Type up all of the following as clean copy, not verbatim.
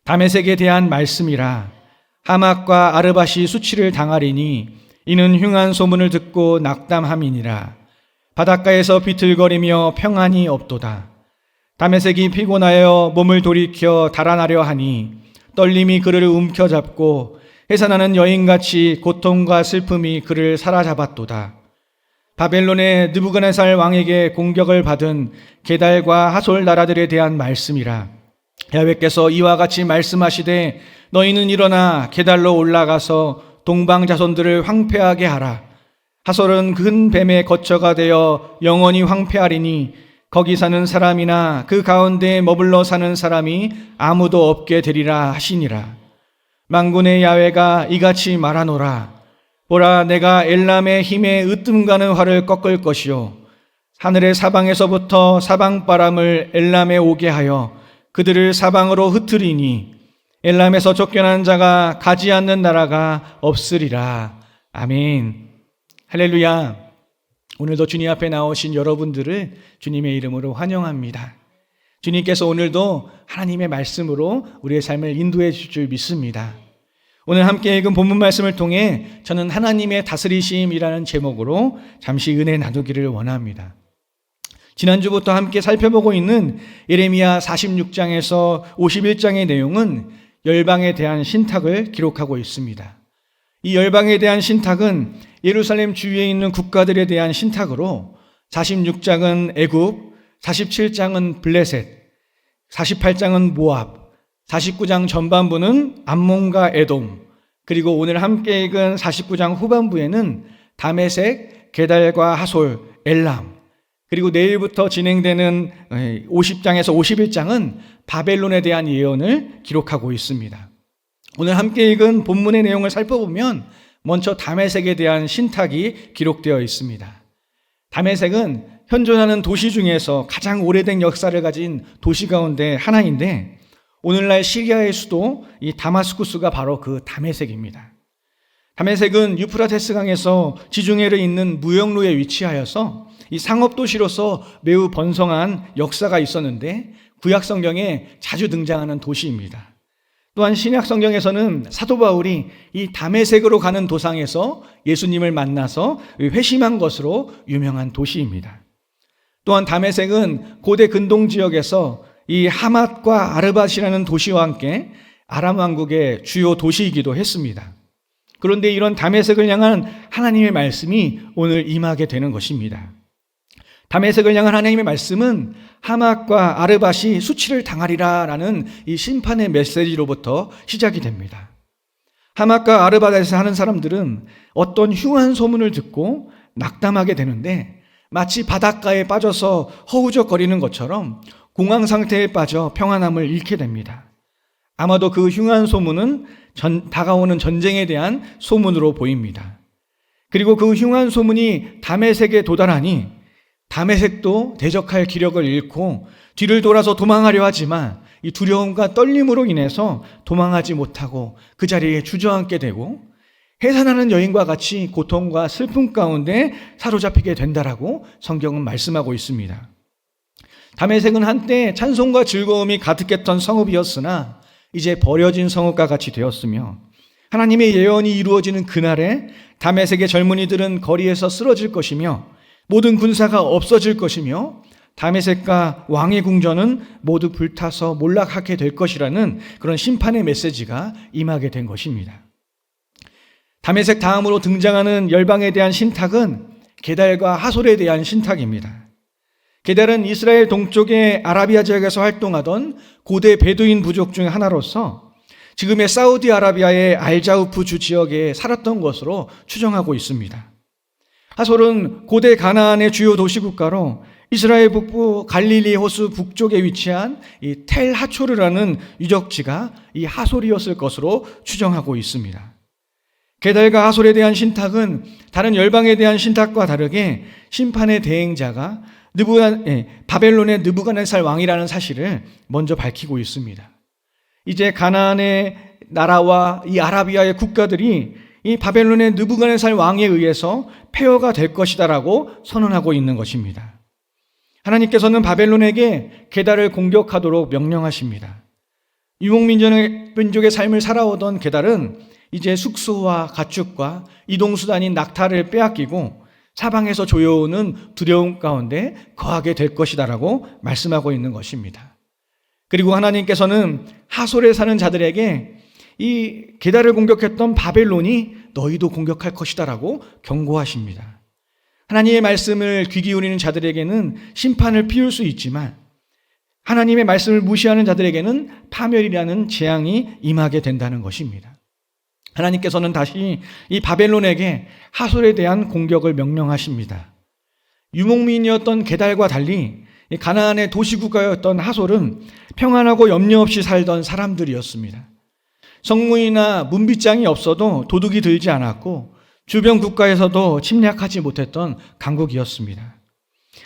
다메섹에 대한 말씀이라. 하맛과 아르밧이 수치를 당하리니 이는 흉한 소문을 듣고 낙담함이니라. 바닷가에서 비틀거리며 평안이 없도다. 다메섹이 피곤하여 몸을 돌이켜 달아나려 하니 떨림이 그를 움켜잡고 해산하는 여인같이 고통과 슬픔이 그를 사로잡았도다. 바벨론의 느부갓네살 왕에게 공격을 받은 게달과 하솔 나라들에 대한 말씀이라. 야훼께서 이와 같이 말씀하시되 너희는 일어나 게달로 올라가서 동방 자손들을 황폐하게 하라. 하솔은 큰 뱀의 거처가 되어 영원히 황폐하리니 거기 사는 사람이나 그 가운데 머물러 사는 사람이 아무도 없게 되리라 하시니라. 만군의 야훼가 이같이 말하노라. 보라, 내가 엘람의 힘에 으뜸가는 활을 꺾을 것이요 하늘의 사방에서부터 사방바람을 엘람에 오게 하여 그들을 사방으로 흩으리니 엘람에서 쫓겨난 자가 가지 않는 나라가 없으리라. 아멘. 할렐루야. 오늘도 주님 앞에 나오신 여러분들을 주님의 이름으로 환영합니다. 주님께서 오늘도 하나님의 말씀으로 우리의 삶을 인도해 주실 줄 믿습니다. 오늘 함께 읽은 본문 말씀을 통해 저는 하나님의 다스리심이라는 제목으로 잠시 은혜 나누기를 원합니다. 지난주부터 함께 살펴보고 있는 예레미야 46장에서 51장의 내용은 열방에 대한 신탁을 기록하고 있습니다. 이 열방에 대한 신탁은 예루살렘 주위에 있는 국가들에 대한 신탁으로 46장은 애굽, 47장은 블레셋, 48장은 모압, 49장 전반부는 암몬과 에돔, 그리고 오늘 함께 읽은 49장 후반부에는 다메섹, 게달과 하솔, 엘람, 그리고 내일부터 진행되는 50장에서 51장은 바벨론에 대한 예언을 기록하고 있습니다. 오늘 함께 읽은 본문의 내용을 살펴보면 먼저 다메섹에 대한 신탁이 기록되어 있습니다. 다메섹은 현존하는 도시 중에서 가장 오래된 역사를 가진 도시 가운데 하나인데 오늘날 시리아의 수도 이 다마스쿠스가 바로 그 다메섹입니다. 다메섹은 유프라테스 강에서 지중해를 잇는 무역로에 위치하여서 이 상업도시로서 매우 번성한 역사가 있었는데 구약 성경에 자주 등장하는 도시입니다. 또한 신약 성경에서는 사도 바울이 이 다메섹으로 가는 도상에서 예수님을 만나서 회심한 것으로 유명한 도시입니다. 또한 다메섹은 고대 근동 지역에서 이 하맛과 아르밧이라는 도시와 함께 아람 왕국의 주요 도시이기도 했습니다. 그런데 이런 다메섹을 향한 하나님의 말씀이 오늘 임하게 되는 것입니다. 다메섹을 향한 하나님의 말씀은 하맛과 아르밧이 수치를 당하리라라는 이 심판의 메시지로부터 시작이 됩니다. 하맛과 아르밧에서 하는 사람들은 어떤 흉한 소문을 듣고 낙담하게 되는데 마치 바닷가에 빠져서 허우적거리는 것처럼 공황 상태에 빠져 평안함을 잃게 됩니다. 아마도 그 흉한 소문은 다가오는 전쟁에 대한 소문으로 보입니다. 그리고 그 흉한 소문이 다메섹에 도달하니 다메섹도 대적할 기력을 잃고 뒤를 돌아서 도망하려 하지만 이 두려움과 떨림으로 인해서 도망하지 못하고 그 자리에 주저앉게 되고 해산하는 여인과 같이 고통과 슬픔 가운데 사로잡히게 된다라고 성경은 말씀하고 있습니다. 다메섹은 한때 찬송과 즐거움이 가득했던 성읍이었으나 이제 버려진 성읍과 같이 되었으며 하나님의 예언이 이루어지는 그날에 다메섹의 젊은이들은 거리에서 쓰러질 것이며 모든 군사가 없어질 것이며 다메섹과 왕의 궁전은 모두 불타서 몰락하게 될 것이라는 그런 심판의 메시지가 임하게 된 것입니다. 다메섹 다음으로 등장하는 열방에 대한 신탁은 게달과 하솔에 대한 신탁입니다. 게달은 이스라엘 동쪽의 아라비아 지역에서 활동하던 고대 베두인 부족 중 하나로서 지금의 사우디아라비아의 알자우프 주 지역에 살았던 것으로 추정하고 있습니다. 하솔은 고대 가나안의 주요 도시 국가로 이스라엘 북부 갈릴리 호수 북쪽에 위치한 이 텔 하초르라는 유적지가 이 하솔이었을 것으로 추정하고 있습니다. 게달과 하솔에 대한 신탁은 다른 열방에 대한 신탁과 다르게 심판의 대행자가 바벨론의 느부갓네살 왕이라는 사실을 먼저 밝히고 있습니다. 이제 가나안의 나라와 이 아라비아의 국가들이 이 바벨론의 느부갓네살 왕에 의해서 폐허가 될 것이다라고 선언하고 있는 것입니다. 하나님께서는 바벨론에게 게달을 공격하도록 명령하십니다. 유목민족의 삶을 살아오던 게달은 이제 숙소와 가축과 이동수단인 낙타를 빼앗기고 사방에서 조여오는 두려움 가운데 거하게 될 것이다라고 말씀하고 있는 것입니다. 그리고 하나님께서는 하솔에 사는 자들에게 이 게달을 공격했던 바벨론이 너희도 공격할 것이다라고 경고하십니다. 하나님의 말씀을 귀 기울이는 자들에게는 심판을 피울 수 있지만 하나님의 말씀을 무시하는 자들에게는 파멸이라는 재앙이 임하게 된다는 것입니다. 하나님께서는 다시 이 바벨론에게 하솔에 대한 공격을 명령하십니다. 유목민이었던 게달과 달리 가나안의 도시국가였던 하솔은 평안하고 염려 없이 살던 사람들이었습니다. 성문이나 문빗장이 없어도 도둑이 들지 않았고 주변 국가에서도 침략하지 못했던 강국이었습니다.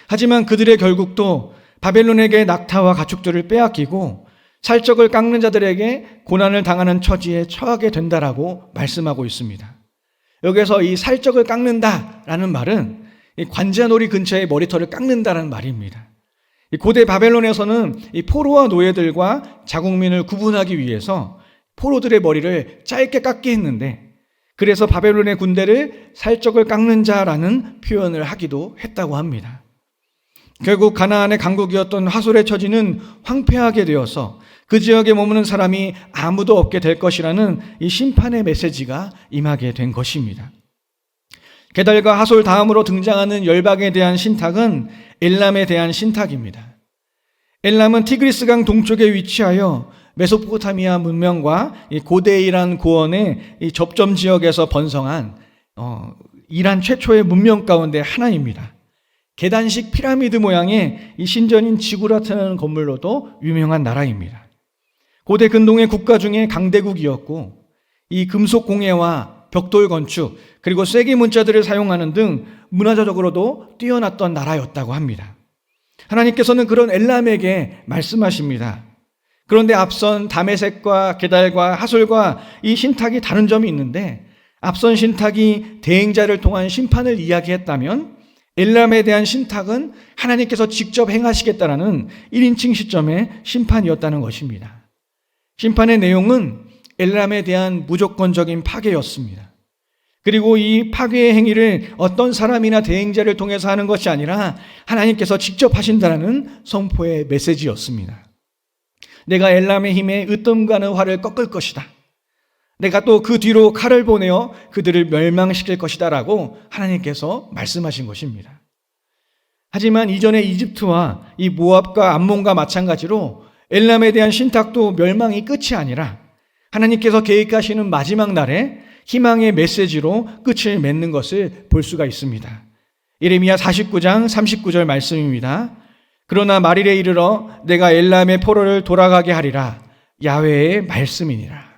하지만 그들의 결국도 바벨론에게 낙타와 가축들을 빼앗기고 살적을 깎는 자들에게 고난을 당하는 처지에 처하게 된다라고 말씀하고 있습니다. 여기서 이 살적을 깎는다라는 말은 관자놀이 근처에 머리털을 깎는다라는 말입니다. 고대 바벨론에서는 이 포로와 노예들과 자국민을 구분하기 위해서 포로들의 머리를 짧게 깎게 했는데 그래서 바벨론의 군대를 살적을 깎는 자라는 표현을 하기도 했다고 합니다. 결국 가나안의 강국이었던 하솔의 처지는 황폐하게 되어서 그 지역에 머무는 사람이 아무도 없게 될 것이라는 이 심판의 메시지가 임하게 된 것입니다. 게달과 하솔 다음으로 등장하는 열방에 대한 신탁은 엘람에 대한 신탁입니다. 엘람은 티그리스강 동쪽에 위치하여 메소포타미아 문명과 고대 이란 고원의 이 접점 지역에서 번성한 이란 최초의 문명 가운데 하나입니다. 계단식 피라미드 모양의 이 신전인 지구라트라는 건물로도 유명한 나라입니다. 고대 근동의 국가 중에 강대국이었고 이 금속 공예와 벽돌 건축 그리고 쐐기 문자들을 사용하는 등 문화적으로도 뛰어났던 나라였다고 합니다. 하나님께서는 그런 엘람에게 말씀하십니다. 그런데 앞선 다메섹과 게달과 하솔과 이 신탁이 다른 점이 있는데 앞선 신탁이 대행자를 통한 심판을 이야기했다면 엘람에 대한 신탁은 하나님께서 직접 행하시겠다라는 1인칭 시점의 심판이었다는 것입니다. 심판의 내용은 엘람에 대한 무조건적인 파괴였습니다. 그리고 이 파괴의 행위를 어떤 사람이나 대행자를 통해서 하는 것이 아니라 하나님께서 직접 하신다는 선포의 메시지였습니다. 내가 엘람의 힘에 으뜸가는 활을 꺾을 것이다. 내가 또 그 뒤로 칼을 보내어 그들을 멸망시킬 것이다 라고 하나님께서 말씀하신 것입니다. 하지만 이전의 이집트와 이 모압과 암몬과 마찬가지로 엘람에 대한 신탁도 멸망이 끝이 아니라 하나님께서 계획하시는 마지막 날에 희망의 메시지로 끝을 맺는 것을 볼 수가 있습니다. 예레미야 49장 39절 말씀입니다. 그러나 말일에 이르러 내가 엘람의 포로를 돌아가게 하리라. 야훼의 말씀이니라.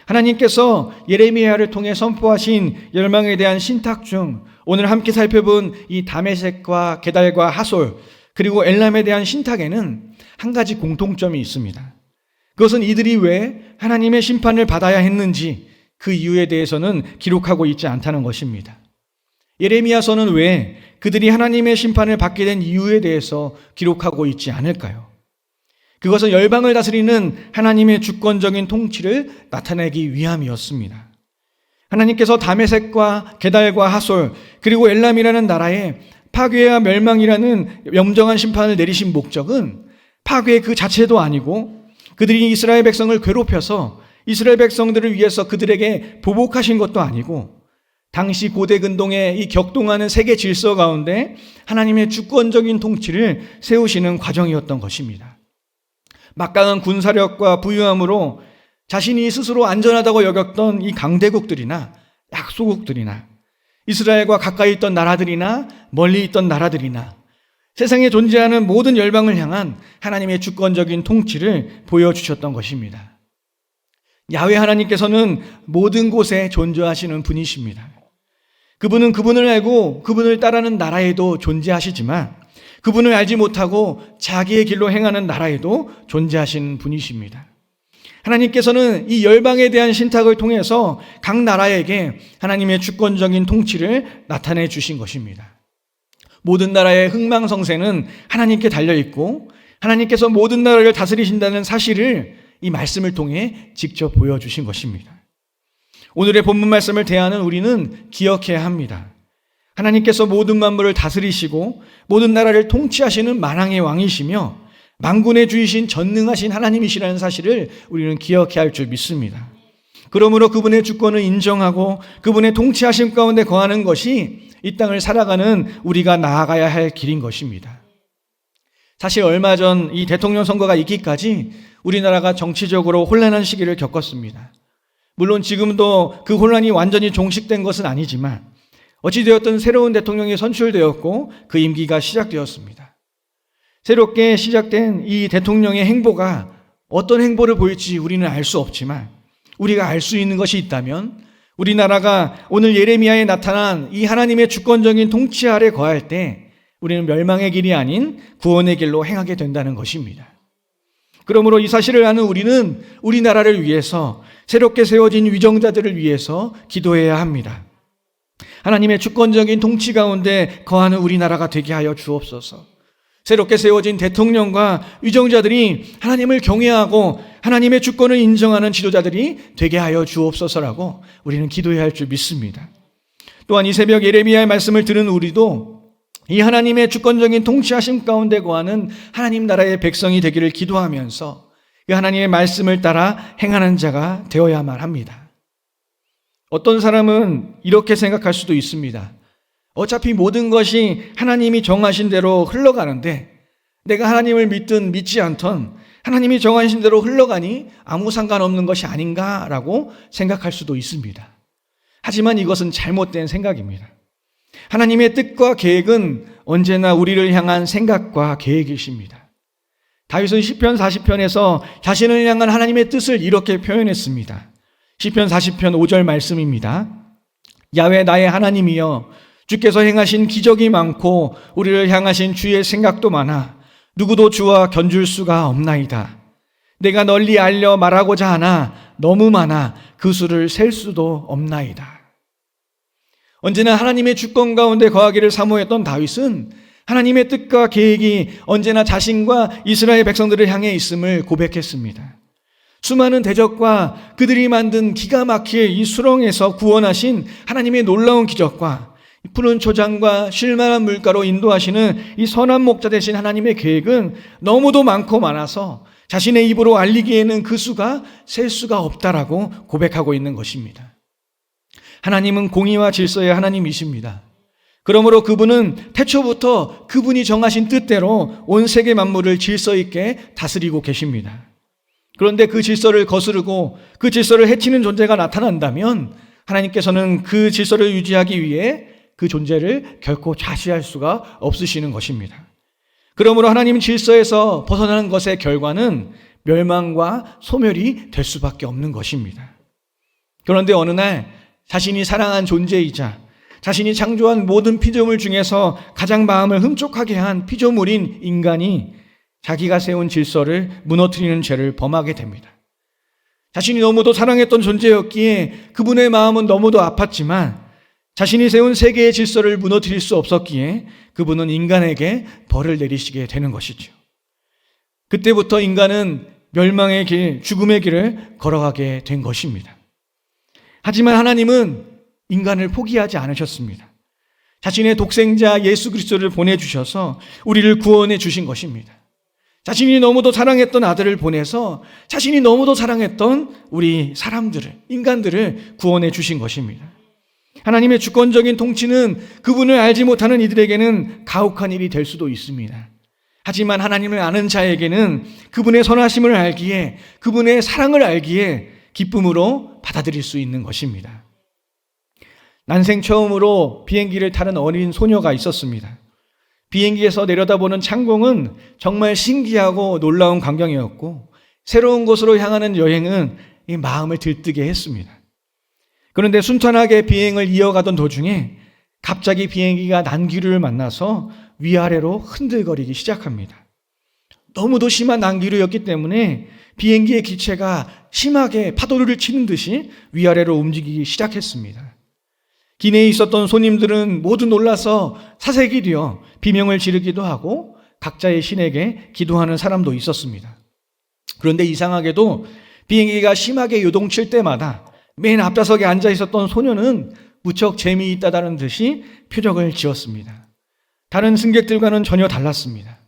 하나님께서 예레미야를 통해 선포하신 열망에 대한 신탁 중 오늘 함께 살펴본 이 다메섹과 게달과 하솔 그리고 엘람에 대한 신탁에는 한 가지 공통점이 있습니다. 그것은 이들이 왜 하나님의 심판을 받아야 했는지 그 이유에 대해서는 기록하고 있지 않다는 것입니다. 예레미야서는 왜 그들이 하나님의 심판을 받게 된 이유에 대해서 기록하고 있지 않을까요? 그것은 열방을 다스리는 하나님의 주권적인 통치를 나타내기 위함이었습니다. 하나님께서 다메섹과 게달과 하솔 그리고 엘람이라는 나라에 파괴와 멸망이라는 영정한 심판을 내리신 목적은 파괴 그 자체도 아니고 그들이 이스라엘 백성을 괴롭혀서 이스라엘 백성들을 위해서 그들에게 보복하신 것도 아니고 당시 고대 근동의 이 격동하는 세계 질서 가운데 하나님의 주권적인 통치를 세우시는 과정이었던 것입니다. 막강한 군사력과 부유함으로 자신이 스스로 안전하다고 여겼던 이 강대국들이나 약소국들이나 이스라엘과 가까이 있던 나라들이나 멀리 있던 나라들이나 세상에 존재하는 모든 열방을 향한 하나님의 주권적인 통치를 보여주셨던 것입니다. 야훼 하나님께서는 모든 곳에 존재하시는 분이십니다. 그분은 그분을 알고 그분을 따르는 나라에도 존재하시지만 그분을 알지 못하고 자기의 길로 행하는 나라에도 존재하시는 분이십니다. 하나님께서는 이 열방에 대한 신탁을 통해서 각 나라에게 하나님의 주권적인 통치를 나타내 주신 것입니다. 모든 나라의 흥망성쇠는 하나님께 달려있고 하나님께서 모든 나라를 다스리신다는 사실을 이 말씀을 통해 직접 보여주신 것입니다. 오늘의 본문 말씀을 대하는 우리는 기억해야 합니다. 하나님께서 모든 만물을 다스리시고 모든 나라를 통치하시는 만왕의 왕이시며 만군의 주이신 전능하신 하나님이시라는 사실을 우리는 기억해야 할 줄 믿습니다. 그러므로 그분의 주권을 인정하고 그분의 통치하심 가운데 거하는 것이 이 땅을 살아가는 우리가 나아가야 할 길인 것입니다. 사실 얼마 전 이 대통령 선거가 있기까지 우리나라가 정치적으로 혼란한 시기를 겪었습니다. 물론 지금도 그 혼란이 완전히 종식된 것은 아니지만 어찌되었든 새로운 대통령이 선출되었고 그 임기가 시작되었습니다. 새롭게 시작된 이 대통령의 행보가 어떤 행보를 보일지 우리는 알 수 없지만 우리가 알 수 있는 것이 있다면 우리나라가 오늘 예레미야에 나타난 이 하나님의 주권적인 통치 아래 거할 때 우리는 멸망의 길이 아닌 구원의 길로 행하게 된다는 것입니다. 그러므로 이 사실을 아는 우리는 우리나라를 위해서 새롭게 세워진 위정자들을 위해서 기도해야 합니다. 하나님의 주권적인 통치 가운데 거하는 우리나라가 되게 하여 주옵소서. 새롭게 세워진 대통령과 위정자들이 하나님을 경외하고 하나님의 주권을 인정하는 지도자들이 되게 하여 주옵소서라고 우리는 기도해야 할 줄 믿습니다. 또한 이 새벽 예레미야의 말씀을 들은 우리도 이 하나님의 주권적인 통치하심 가운데 거하는 하나님 나라의 백성이 되기를 기도하면서 이 하나님의 말씀을 따라 행하는 자가 되어야만 합니다. 어떤 사람은 이렇게 생각할 수도 있습니다. 어차피 모든 것이 하나님이 정하신 대로 흘러가는데 내가 하나님을 믿든 믿지 않던 하나님이 정하신 대로 흘러가니 아무 상관없는 것이 아닌가라고 생각할 수도 있습니다. 하지만 이것은 잘못된 생각입니다. 하나님의 뜻과 계획은 언제나 우리를 향한 생각과 계획이십니다. 다윗은 시편 40편에서 자신을 향한 하나님의 뜻을 이렇게 표현했습니다. 시편 40편 5절 말씀입니다. 야훼 나의 하나님이여 주께서 행하신 기적이 많고 우리를 향하신 주의 생각도 많아 누구도 주와 견줄 수가 없나이다. 내가 널리 알려 말하고자 하나 너무 많아 그 수를 셀 수도 없나이다. 언제나 하나님의 주권 가운데 거하기를 사모했던 다윗은 하나님의 뜻과 계획이 언제나 자신과 이스라엘 백성들을 향해 있음을 고백했습니다. 수많은 대적과 그들이 만든 기가 막히게 이 수렁에서 구원하신 하나님의 놀라운 기적과 푸른 초장과 쉴만한 물가로 인도하시는 이 선한 목자 되신 하나님의 계획은 너무도 많고 많아서 자신의 입으로 알리기에는 그 수가 셀 수가 없다라고 고백하고 있는 것입니다. 하나님은 공의와 질서의 하나님이십니다. 그러므로 그분은 태초부터 그분이 정하신 뜻대로 온 세계 만물을 질서 있게 다스리고 계십니다. 그런데 그 질서를 거스르고 그 질서를 해치는 존재가 나타난다면 하나님께서는 그 질서를 유지하기 위해 그 존재를 결코 좌시할 수가 없으시는 것입니다. 그러므로 하나님 질서에서 벗어나는 것의 결과는 멸망과 소멸이 될 수밖에 없는 것입니다. 그런데 어느 날 자신이 사랑한 존재이자 자신이 창조한 모든 피조물 중에서 가장 마음을 흠족하게 한 피조물인 인간이 자기가 세운 질서를 무너뜨리는 죄를 범하게 됩니다. 자신이 너무도 사랑했던 존재였기에 그분의 마음은 너무도 아팠지만 자신이 세운 세계의 질서를 무너뜨릴 수 없었기에 그분은 인간에게 벌을 내리시게 되는 것이죠. 그때부터 인간은 멸망의 길, 죽음의 길을 걸어가게 된 것입니다. 하지만 하나님은 인간을 포기하지 않으셨습니다. 자신의 독생자 예수 그리스도를 보내주셔서 우리를 구원해 주신 것입니다. 자신이 너무도 사랑했던 아들을 보내서 자신이 너무도 사랑했던 우리 사람들을, 인간들을 구원해 주신 것입니다. 하나님의 주권적인 통치는 그분을 알지 못하는 이들에게는 가혹한 일이 될 수도 있습니다. 하지만 하나님을 아는 자에게는 그분의 선하심을 알기에, 그분의 사랑을 알기에 기쁨으로 받아들일 수 있는 것입니다. 난생 처음으로 비행기를 타는 어린 소녀가 있었습니다. 비행기에서 내려다보는 창공은 정말 신기하고 놀라운 광경이었고 새로운 곳으로 향하는 여행은 이 마음을 들뜨게 했습니다. 그런데 순탄하게 비행을 이어가던 도중에 갑자기 비행기가 난기류를 만나서 위아래로 흔들거리기 시작합니다. 너무도 심한 난기류였기 때문에 비행기의 기체가 심하게 파도를 치는 듯이 위아래로 움직이기 시작했습니다. 기내에 있었던 손님들은 모두 놀라서 사색이 되어 비명을 지르기도 하고 각자의 신에게 기도하는 사람도 있었습니다. 그런데 이상하게도 비행기가 심하게 요동칠 때마다 맨 앞좌석에 앉아 있었던 소녀는 무척 재미있다다는 듯이 표정을 지었습니다. 다른 승객들과는 전혀 달랐습니다.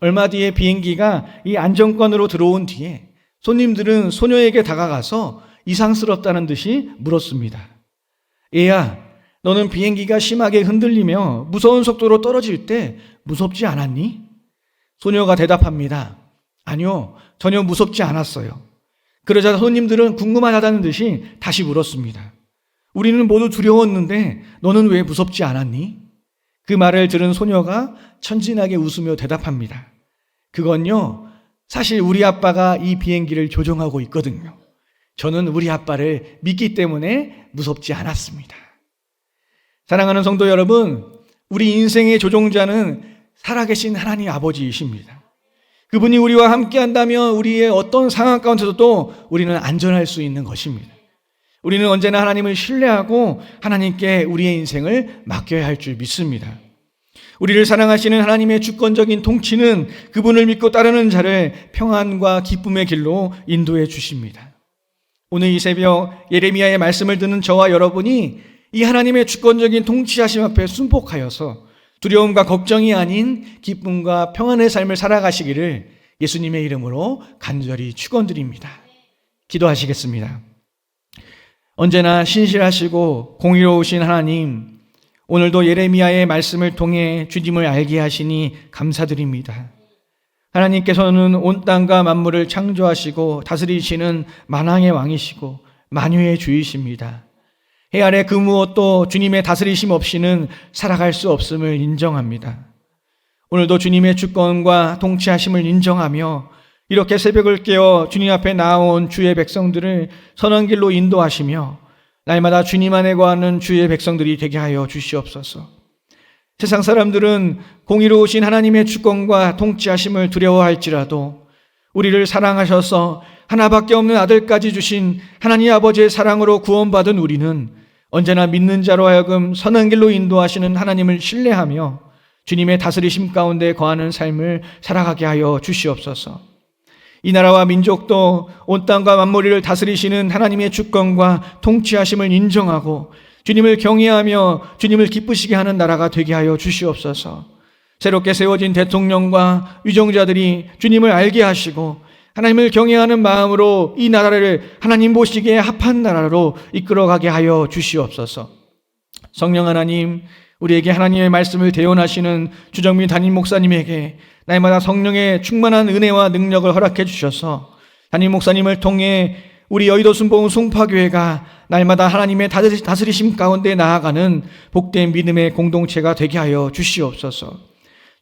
얼마 뒤에 비행기가 이 안정권으로 들어온 뒤에 손님들은 소녀에게 다가가서 이상스럽다는 듯이 물었습니다. 얘야, 너는 비행기가 심하게 흔들리며 무서운 속도로 떨어질 때 무섭지 않았니? 소녀가 대답합니다. 아니요, 전혀 무섭지 않았어요. 그러자 손님들은 궁금하다는 듯이 다시 물었습니다. 우리는 모두 두려웠는데 너는 왜 무섭지 않았니? 그 말을 들은 소녀가 천진하게 웃으며 대답합니다. 그건요, 사실 우리 아빠가 이 비행기를 조종하고 있거든요. 저는 우리 아빠를 믿기 때문에 무섭지 않았습니다. 사랑하는 성도 여러분, 우리 인생의 조종자는 살아계신 하나님 아버지이십니다. 그분이 우리와 함께 한다면 우리의 어떤 상황 가운데서도 우리는 안전할 수 있는 것입니다. 우리는 언제나 하나님을 신뢰하고 하나님께 우리의 인생을 맡겨야 할 줄 믿습니다. 우리를 사랑하시는 하나님의 주권적인 통치는 그분을 믿고 따르는 자를 평안과 기쁨의 길로 인도해 주십니다. 오늘 이 새벽 예레미야의 말씀을 듣는 저와 여러분이 이 하나님의 주권적인 통치하심 앞에 순복하여서 두려움과 걱정이 아닌 기쁨과 평안의 삶을 살아가시기를 예수님의 이름으로 간절히 축원드립니다. 기도하시겠습니다. 언제나 신실하시고 공의로우신 하나님, 오늘도 예레미야의 말씀을 통해 주님을 알게 하시니 감사드립니다. 하나님께서는 온 땅과 만물을 창조하시고 다스리시는 만왕의 왕이시고 만유의 주이십니다. 해 아래 그 무엇도 주님의 다스리심 없이는 살아갈 수 없음을 인정합니다. 오늘도 주님의 주권과 통치하심을 인정하며 이렇게 새벽을 깨어 주님 앞에 나온 주의 백성들을 선한 길로 인도하시며 날마다 주님 안에 거하는 주의 백성들이 되게 하여 주시옵소서. 세상 사람들은 공의로우신 하나님의 주권과 통치하심을 두려워할지라도 우리를 사랑하셔서 하나밖에 없는 아들까지 주신 하나님 아버지의 사랑으로 구원받은 우리는 언제나 믿는 자로 하여금 선한 길로 인도하시는 하나님을 신뢰하며 주님의 다스리심 가운데 거하는 삶을 살아가게 하여 주시옵소서. 이 나라와 민족도 온 땅과 만물을 다스리시는 하나님의 주권과 통치하심을 인정하고 주님을 경외하며 주님을 기쁘시게 하는 나라가 되게 하여 주시옵소서. 새롭게 세워진 대통령과 위정자들이 주님을 알게 하시고 하나님을 경외하는 마음으로 이 나라를 하나님 보시기에 합한 나라로 이끌어가게 하여 주시옵소서. 성령 하나님, 우리에게 하나님의 말씀을 대언하시는 주정민 담임 목사님에게 날마다 성령의 충만한 은혜와 능력을 허락해 주셔서 담임 목사님을 통해 우리 여의도 순복음 송파교회가 날마다 하나님의 다스리심 가운데 나아가는 복된 믿음의 공동체가 되게 하여 주시옵소서.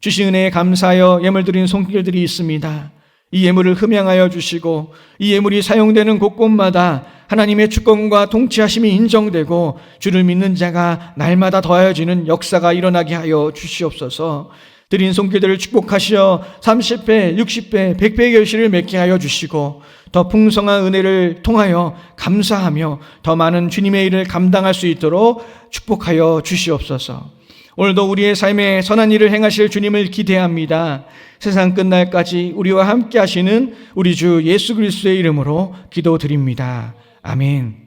주신 은혜에 감사하여 예물 드린 손길들이 있습니다. 이 예물을 흠양하여 주시고 이 예물이 사용되는 곳곳마다 하나님의 주권과 통치하심이 인정되고 주를 믿는 자가 날마다 더하여지는 역사가 일어나게 하여 주시옵소서. 드린 손길들을 축복하시어 30배, 60배, 100배의 결실을 맺게 하여 주시고 더 풍성한 은혜를 통하여 감사하며 더 많은 주님의 일을 감당할 수 있도록 축복하여 주시옵소서. 오늘도 우리의 삶에 선한 일을 행하실 주님을 기대합니다. 세상 끝날까지 우리와 함께 하시는 우리 주 예수 그리스도의 이름으로 기도드립니다. 아멘.